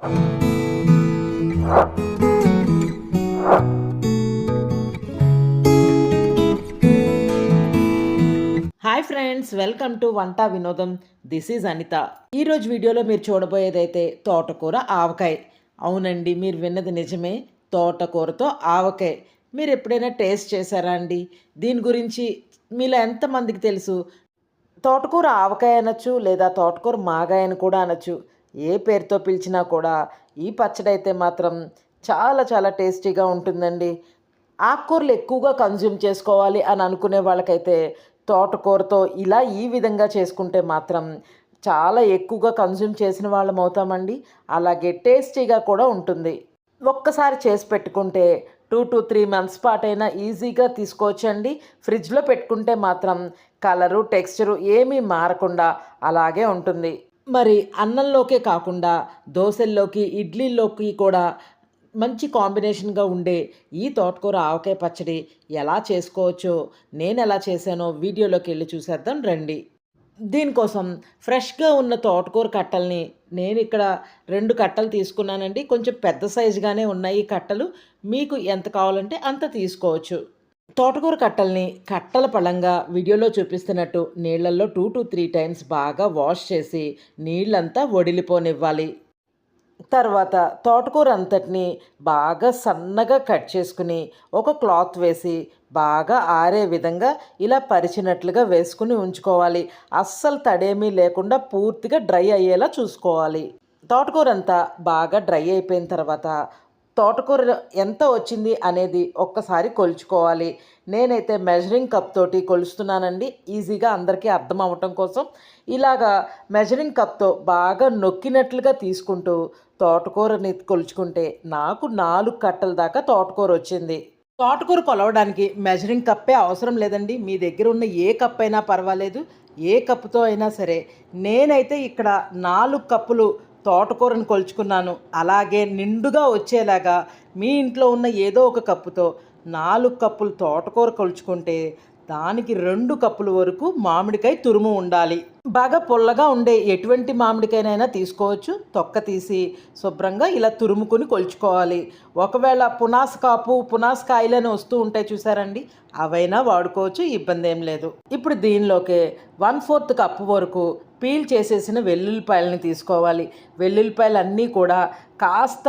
Hi friends, welcome to Vanta Vinodam. This is Anitha. ఈరోజు వీడియోలో మీరు చూడబోయేదైతే తోటకూర ఆవకాయ. అవునండి, మీరు విన్నది నిజమే. తోటకూరతో ఆవకాయ మీరు ఎప్పుడైనా టేస్ట్ చేశారా అండి? దీని గురించి మీలో ఎంతమందికి తెలుసు? తోటకూర ఆవకాయ అనొచ్చు, లేదా తోటకూర మాగాయ అని కూడా అనొచ్చు. ఏ పేరుతో పిలిచినా కూడా ఈ పచ్చడి అయితే మాత్రం చాలా చాలా టేస్టీగా ఉంటుందండి. ఆకుకూరలు ఎక్కువగా కన్జ్యూమ్ చేసుకోవాలి అని అనుకునే వాళ్ళకైతే తోటకూరతో ఇలా ఈ విధంగా చేసుకుంటే మాత్రం చాలా ఎక్కువగా కన్జ్యూమ్ చేసిన వాళ్ళం అవుతామండి. అలాగే టేస్టీగా కూడా ఉంటుంది. ఒక్కసారి చేసి పెట్టుకుంటే 2 to 3 months పాటైనా ఈజీగా తీసుకోవచ్చండి. ఫ్రిడ్జ్లో పెట్టుకుంటే మాత్రం కలరు టెక్స్చరు ఏమీ మారకుండా అలాగే ఉంటుంది. మరి అన్నంలోకే కాకుండా దోశల్లోకి, ఇడ్లీల్లోకి కూడా మంచి కాంబినేషన్గా ఉండే ఈ తోటకూర ఆవకాయ పచ్చడి ఎలా చేసుకోవచ్చో నేను ఎలా చేశానో వీడియోలోకి వెళ్ళి చూసేద్దాం రండి. దీనికోసం ఫ్రెష్గా ఉన్న తోటకూర కట్టల్ని నేను ఇక్కడ 2 కట్టలు తీసుకున్నానండి. కొంచెం పెద్ద సైజుగానే ఉన్నాయి ఈ కట్టలు. మీకు ఎంత కావాలంటే అంత తీసుకోవచ్చు. తోటకూర కట్టల్ని కట్టల పళంగా వీడియోలో చూపిస్తున్నట్టు నీళ్ళల్లో 2 to 3 times బాగా వాష్ చేసి నీళ్ళంతా వడిలిపోనివ్వాలి. తర్వాత తోటకూర అంతటిని బాగా సన్నగా కట్ చేసుకుని ఒక క్లాత్ వేసి బాగా ఆరే విధంగా ఇలా పరిచినట్లుగా వేసుకుని ఉంచుకోవాలి. అస్సలు తడేమీ లేకుండా పూర్తిగా డ్రై అయ్యేలా చూసుకోవాలి. తోటకూర అంతా బాగా డ్రై అయిపోయిన తర్వాత తోటకూర ఎంత వచ్చింది అనేది ఒక్కసారి కొలుచుకోవాలి. నేనైతే మెజరింగ్ కప్ తోటి కొలుస్తున్నానండి, ఈజీగా అందరికీ అర్థం అవ్వటం కోసం. ఇలాగా మెజరింగ్ కప్తో బాగా నొక్కినట్లుగా తీసుకుంటూ తోటకూరని కొలుచుకుంటే నాకు 4 కట్టల దాకా తోటకూర వచ్చింది. తోటకూర కొలవడానికి మెజరింగ్ కప్పే అవసరం లేదండి. మీ దగ్గర ఉన్న ఏ కప్ అయినా పర్వాలేదు, ఏ కప్పుతో అయినా సరే. నేనైతే ఇక్కడ 4 కప్పులు తోటకూరను కొలుచుకున్నాను. అలాగే నిండుగా వచ్చేలాగా మీ ఇంట్లో ఉన్న ఏదో ఒక కప్పుతో 4 కప్పులు తోటకూర కొలుచుకుంటే దానికి 2 కప్పుల వరకు మామిడికాయ తురుము ఉండాలి. బాగా పుల్లగా ఉండే ఎటువంటి మామిడికాయనైనా తీసుకోవచ్చు. తొక్క తీసి శుభ్రంగా ఇలా తురుముకుని కొలుచుకోవాలి. ఒకవేళ పునాసకాయలని వస్తూ ఉంటాయి చూసారండి, అవైనా వాడుకోవచ్చు, ఇబ్బంది ఏం లేదు. ఇప్పుడు దీనిలోకి 1/4 కప్పు వరకు పీల్ చేసేసిన వెల్లుల్లిపాయలని తీసుకోవాలి. వెల్లుల్లిపాయలు అన్నీ కూడా కాస్త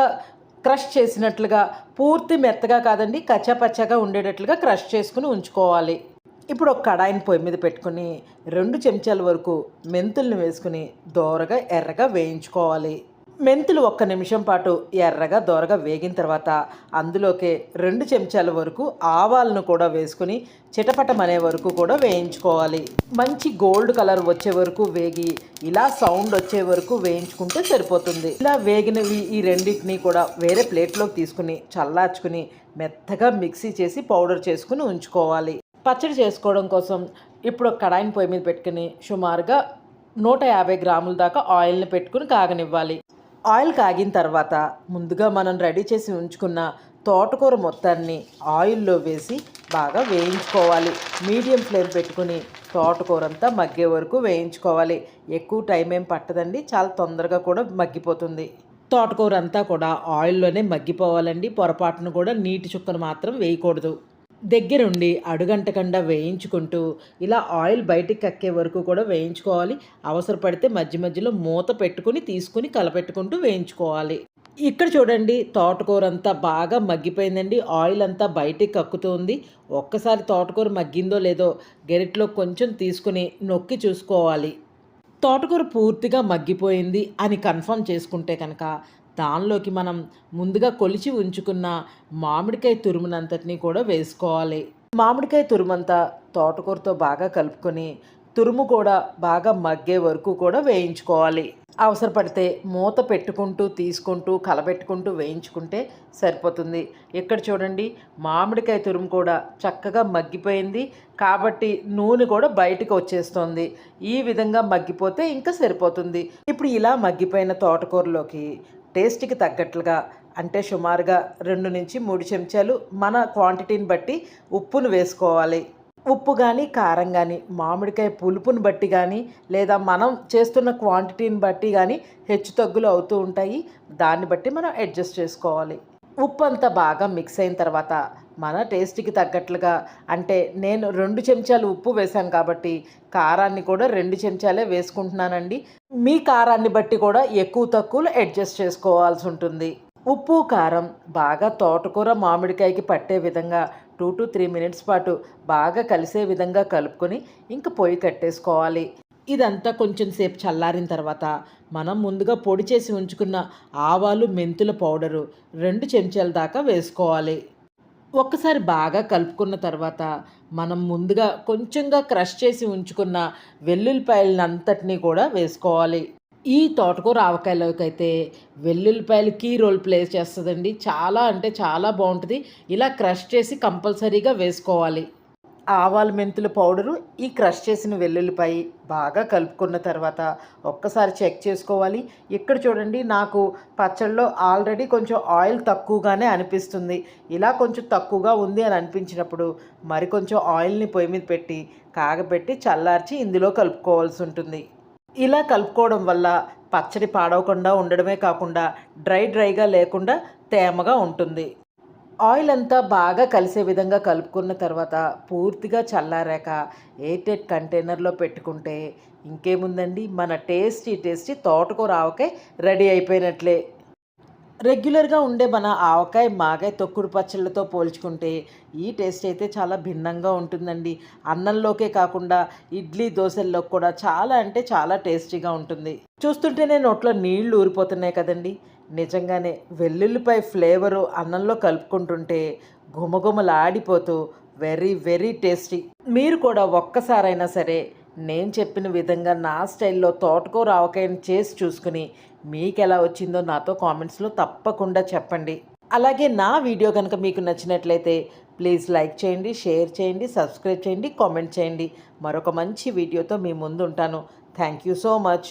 క్రష్ చేసినట్లుగా, పూర్తి మెత్తగా కాదండి, కచ్చాపచ్చాగా ఉండేటట్లుగా క్రష్ చేసుకుని ఉంచుకోవాలి. ఇప్పుడు ఒక కడాయిని పొయ్యి మీద పెట్టుకుని 2 చెంచాల వరకు మెంతుల్ని వేసుకుని దోరగా ఎర్రగా వేయించుకోవాలి. మెంతులు 1 నిమిషం పాటు ఎర్రగా దోరగా వేగిన తర్వాత అందులోకి 2 చెంచాల వరకు ఆవాలను కూడా వేసుకుని చిటపటమనే వరకు కూడా వేయించుకోవాలి. మంచి గోల్డ్ కలర్ వచ్చే వరకు వేగి ఇలా సౌండ్ వచ్చే వరకు వేయించుకుంటే సరిపోతుంది. ఇలా వేగినవి ఈ రెండింటిని కూడా వేరే ప్లేట్లోకి తీసుకుని చల్లార్చుకుని మెత్తగా మిక్సీ చేసి పౌడర్ చేసుకుని ఉంచుకోవాలి. పచ్చడి చేసుకోవడం కోసం ఇప్పుడు ఒక కడాయిని పొయ్యి మీద పెట్టుకుని సుమారుగా 150 గ్రాముల దాకా ఆయిల్ని పెట్టుకుని కాగనివ్వాలి. ఆయిల్ కాగిన తర్వాత ముందుగా మనం రెడీ చేసి ఉంచుకున్న తోటకూర మొత్తాన్ని ఆయిల్లో వేసి బాగా వేయించుకోవాలి. మీడియం ఫ్లేమ్ పెట్టుకుని తోటకూర అంతా మగ్గే వరకు వేయించుకోవాలి. ఎక్కువ టైం ఏం పట్టదండి, చాలా తొందరగా కూడా మగ్గిపోతుంది. తోటకూర అంతా కూడా ఆయిల్లోనే మగ్గిపోవాలండి. పొరపాటును కూడా నీటి చుక్కను మాత్రం వేయకూడదు. దగ్గరుండి అడుగంటకుండా వేయించుకుంటూ ఇలా ఆయిల్ బయటికి కక్కే వరకు కూడా వేయించుకోవాలి. అవసరపడితే మధ్య మధ్యలో మూత పెట్టుకుని తీసుకుని కలపెట్టుకుంటూ వేయించుకోవాలి. ఇక్కడ చూడండి, తోటకూర అంతా బాగా మగ్గిపోయిందండి. ఆయిల్ అంతా బయటికి కక్కుతుంది. ఒక్కసారి తోటకూర మగ్గిందో లేదో గెరిట్లో కొంచెం తీసుకుని నొక్కి చూసుకోవాలి. తోటకూర పూర్తిగా మగ్గిపోయింది అని కన్ఫర్మ్ చేసుకుంటే కనుక దానిలోకి మనం ముందుగా కొలిచి ఉంచుకున్న మామిడికాయ తురుమునంతటిని కూడా వేసుకోవాలి. మామిడికాయ తురుమంతా తోటకూరతో బాగా కలుపుకొని తురుము కూడా బాగా మగ్గే వరకు కూడా వేయించుకోవాలి. అవసరపడితే మూత పెట్టుకుంటూ తీసుకుంటూ కలబెట్టుకుంటూ వేయించుకుంటే సరిపోతుంది. ఇక్కడ చూడండి, మామిడికాయ తురుము కూడా చక్కగా మగ్గిపోయింది కాబట్టి నూనె కూడా బయటకు వచ్చేస్తుంది. ఈ విధంగా మగ్గిపోతే ఇంకా సరిపోతుంది. ఇప్పుడు ఇలా మగ్గిపోయిన తోటకూరలోకి టేస్ట్కి తగ్గట్లుగా అంటే సుమారుగా 2 నుంచి 3 చెంచాలు మన క్వాంటిటీని బట్టి ఉప్పును వేసుకోవాలి. ఉప్పు కానీ కారం కానీ మామిడికాయ పులుపుని బట్టి కానీ లేదా మనం చేస్తున్న క్వాంటిటీని బట్టి కానీ హెచ్చు తగ్గులు అవుతూ ఉంటాయి. దాన్ని బట్టి మనం అడ్జస్ట్ చేసుకోవాలి. ఉప్పు అంతా బాగా మిక్స్ అయిన తర్వాత మన టేస్ట్కి తగ్గట్లుగా, అంటే నేను 2 చెంచాలు ఉప్పు వేశాను కాబట్టి కారాన్ని కూడా 2 చెంచాలే వేసుకుంటున్నానండి. మీ కారాన్ని బట్టి కూడా ఎక్కువ తక్కువలు అడ్జస్ట్ చేసుకోవాల్సి ఉంటుంది. ఉప్పు కారం బాగా తోటకూర మామిడికాయకి పట్టే విధంగా 2 to 3 మినిట్స్ పాటు బాగా కలిసే విధంగా కలుపుకొని ఇంక పొయ్యి కట్టేసుకోవాలి. ఇదంతా కొంచెం సేపు చల్లారిన తర్వాత మనం ముందుగా పొడి చేసి ఉంచుకున్న ఆవాలు మెంతుల పౌడరు 2 చెంచాల దాకా వేసుకోవాలి. ఒక్కసారి బాగా కలుపుకున్న తర్వాత మనం ముందుగా కొంచెంగా క్రష్ చేసి ఉంచుకున్న వెల్లుల్లిపాయలంతటినీ కూడా వేసుకోవాలి. ఈ తోటకూర ఆవకాయలోకి అయితే వెల్లుల్లిపాయలు కీ రోల్ ప్లే చేస్తుందండి. చాలా అంటే చాలా బాగుంటుంది. ఇలా క్రష్ చేసి కంపల్సరీగా వేసుకోవాలి. ఆవాలు మెంతుల పౌడరు, ఈ క్రష్ చేసిన వెల్లుల్లిపాయ బాగా కలుపుకున్న తర్వాత ఒక్కసారి చెక్ చేసుకోవాలి. ఇక్కడ చూడండి, నాకు పచ్చళ్ళలో ఆల్రెడీ కొంచెం ఆయిల్ తక్కువగానే అనిపిస్తుంది. ఇలా కొంచెం తక్కువగా ఉంది అని అనిపించినప్పుడు మరి కొంచెం ఆయిల్ని పొయ్యి మీద పెట్టి కాగబెట్టి చల్లార్చి ఇందులో కలుపుకోవాల్సి ఉంటుంది. ఇలా కలుపుకోవడం వల్ల పచ్చడి పాడవకుండా ఉండడమే కాకుండా డ్రైగా లేకుండా తేమగా ఉంటుంది. ఆయిల్ అంతా బాగా కలిసే విధంగా కలుపుకున్న తర్వాత పూర్తిగా చల్లారాక ఎయిర్టైట్ కంటైనర్లో పెట్టుకుంటే ఇంకేముందండి, మన టేస్టీ తోటకూర ఆవకాయ రెడీ అయిపోయినట్లే. రెగ్యులర్గా ఉండే మన ఆవకాయ మాగాయ తొక్కుడు పచ్చళ్ళతో పోల్చుకుంటే ఈ టేస్ట్ అయితే చాలా భిన్నంగా ఉంటుందండి. అన్నంలోకే కాకుండా ఇడ్లీ దోశల్లో కూడా చాలా అంటే చాలా టేస్టీగా ఉంటుంది. చూస్తుంటేనే నోట్లో నీళ్లు ఊరిపోతున్నాయి కదండి. నిజంగానే వెల్లుల్లిపాయ ఫ్లేవరు అన్నంలో కలుపుకుంటుంటే గుమగుమలాడిపోతూ వెరీ టేస్టీ. మీరు కూడా ఒక్కసారైనా సరే నేను చెప్పిన విధంగా నా స్టైల్లో తోటకూర ఆవకాయని చేసి చూసుకుని మీకు ఎలా వచ్చిందో నాతో కామెంట్స్లో తప్పకుండా చెప్పండి. అలాగే నా వీడియో కనుక మీకు నచ్చినట్లయితే ప్లీజ్ లైక్ చేయండి, షేర్ చేయండి, సబ్స్క్రైబ్ చేయండి, కామెంట్ చేయండి. మరొక మంచి వీడియోతో మీ ముందు ఉంటాను. Thank you so much.